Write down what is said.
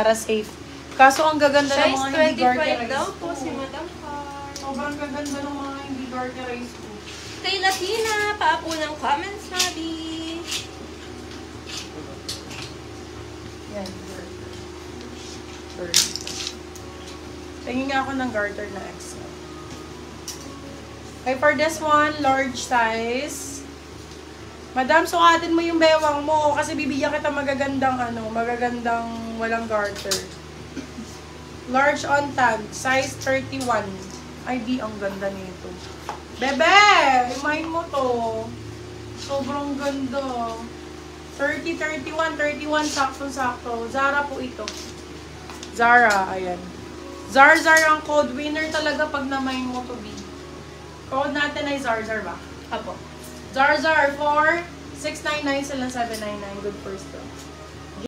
para safe. Kaso ang gaganda ng Size mga hindi 25 garterized daw ko. po si Madam Car. Sobrang gaganda ng mga hindi garterized ko. Kay Latina, paapo ng comments, Mabi. Yan, garter. Tingin nga ako ng garter na XL. Okay, for this one, large size. Madam, sukatin mo yung bewang mo kasi bibigyan kita magagandang walang garter. Large on tag, size 31. Ay, di, ang ganda nito. Bebe! Imahin mo to. Sobrang ganda. 30, 31, 31, sakto-sakto. Zara po ito. Zara, ayan. Zar ang code. Winner talaga pag namain mo to, B. Code natin ay Zar ba? Apo. Zar for 699 sila 799. Good first to.